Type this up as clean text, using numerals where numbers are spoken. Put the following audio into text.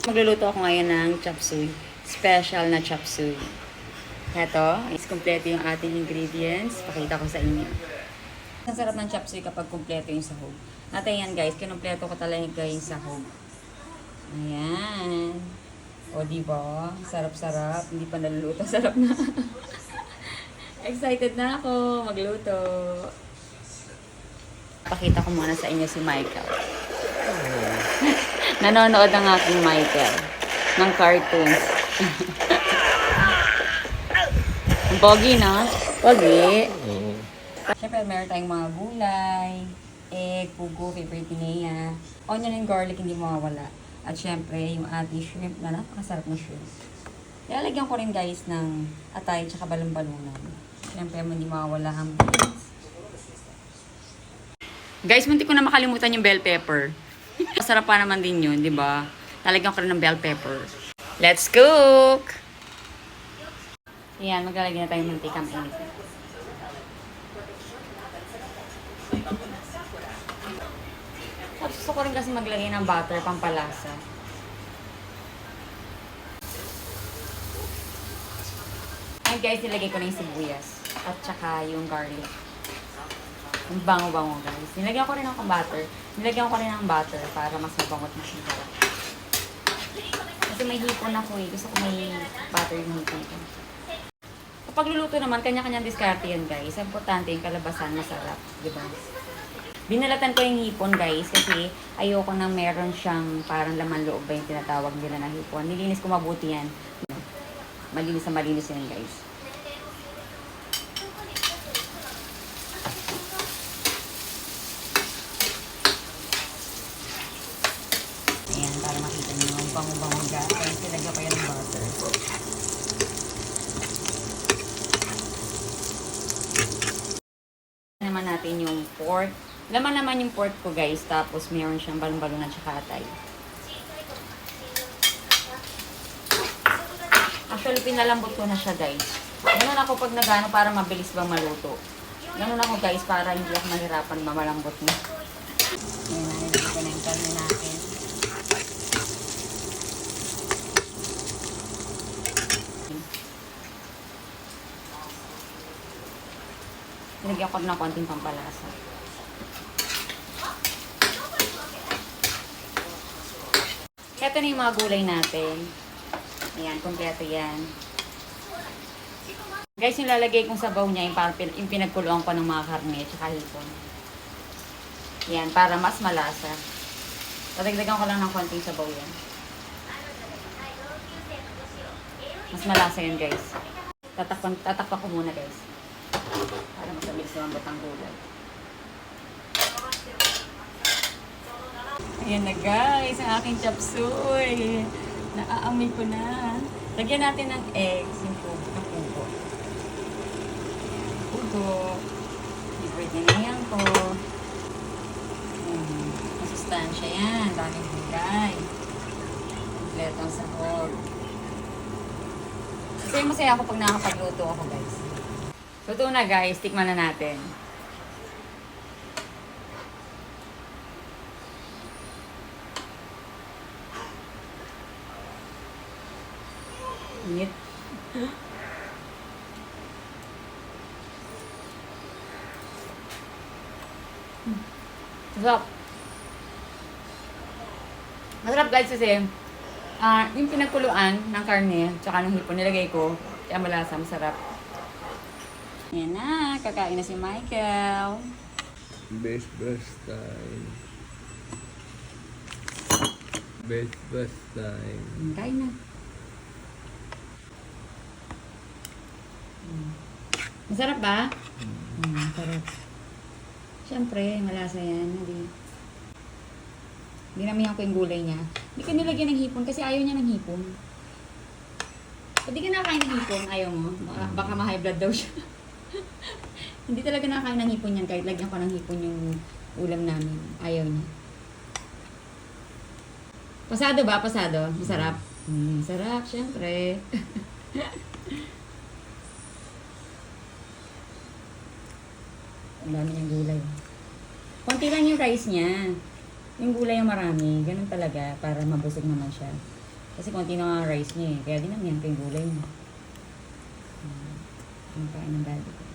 Magluluto ako ngayon ng chop suey. Special na chop suey. Ito, is kompleto yung ating ingredients. Pakita ko sa inyo. Ang sarap ng chop suey kapag kompleto yung sahog. At ayan guys, kinumpleto ko talaga yung sahog. Ayan. O diba? Sarap-sarap. Hindi pa naluluto. Sarap na. Excited na ako magluto. Pakita ko muna sa inyo si Michael. Nanonood ang aking Michael ng cartoons. Pogi, no? Pogi. Siyempre, meron tayong mga gulay, egg, pugo, favorite ni Nea. Onion and garlic, hindi mawawala. At siyempre, yung ating shrimp na napakasarap na shrimp. Lalagyan ko rin guys ng atay tsaka balon-balunan. Siyempre, hindi mawawala ang beans. Guys, munti ko na makalimutan yung bell pepper. Masarap pa naman din yun, di ba? Talagyan ko rin ng bell pepper. Let's cook! Ayan, maglalagay na tayong mantika mainit. Gusto ko rin kasi maglagay ng butter, pampalasa. Ayan guys, nilagay ko na yung sibuyas. At saka yung garlic. Ang bango-bango guys. Nilagyan ko rin ng butter. Nilagyan ko rin ng butter para mas mabangot na siya. Kasi may hipon ako eh. Gusto ko may butter yung hipon ko. Kapag luluto naman, kanya-kanyang diskarte yan guys. Importante yung kalabasan, masarap. Diba? Binalatan ko yung hipon guys kasi ayoko nang meron siyang parang laman loob ba yung tinatawag nila na hipon. Nilinis ko mabuti yan. Malinis na malinis yan guys. Ayan, para makita nyo yung bango-bango guys. Kaya sinagyan ko yan ng butter. Naman natin yung pork. Laman naman yung pork ko guys. Tapos mayroon siyang balon-balon at saka atay. Actually, pinalambot ko na siya guys. Ganun ako pag nagano para mabilis bang maluto. Ganun ako guys para hindi ako mahirapan mamalambot na. Ayan, nalagyan ko na yung karne natin. Nilagyan ko ng konting pampalasa. Ito na yung mga gulay natin. Ayan, kompleto yan. Guys, yung lalagay kong sabaw niya, yung pinagkuluan ko ng mga karne at saka hipon. Ayan, para mas malasa. Dadagdagan ko lang ng konting sabaw yan. Mas malasa yun guys. Tatakpan ko muna guys. Para masabilis naman batang gulay. Ayan na guys, ang aking chop suey. Naaamoy ko na. Lagyan natin ng eggs, yung pugo. Pugo. Favorite na yan ko. Masustansya yan. Daming gulay. Kompleto ang sahog. Kasi masaya ako pag nakapagluto ako guys. Luto na guys, tikman na natin. Init. Masarap. Masarap guys kasi yung pinagkuluan ng karne tsaka ng hipon nilagay ko. Kaya malasa, masarap. Ayan na, kakain na si Michael. Best time. Best time. Kain na. Masarap ba? Masarap. Siyempre, malasa yan. Dinamihan ko yung gulay niya. Hindi ko nilagyan ng hipon kasi ayaw niya ng hipon. Pag di ka nakakain ng hipon, ayaw mo. Baka ma-high blood daw siya. Hindi talaga nakakain ng hipon yan kahit lagyan ko ng hipon yung ulam namin. Ayaw niya. Pasado ba? Pasado? Masarap? Masarap, syempre. Ang dami niyang gulay. Konti lang yung rice niya. Yung gulay yung marami. Ganun talaga para mabusog naman siya. Kasi konti na nga rice niya eh. Kaya dinamihan ko yung gulay niya. Ang kain ng daddy ko.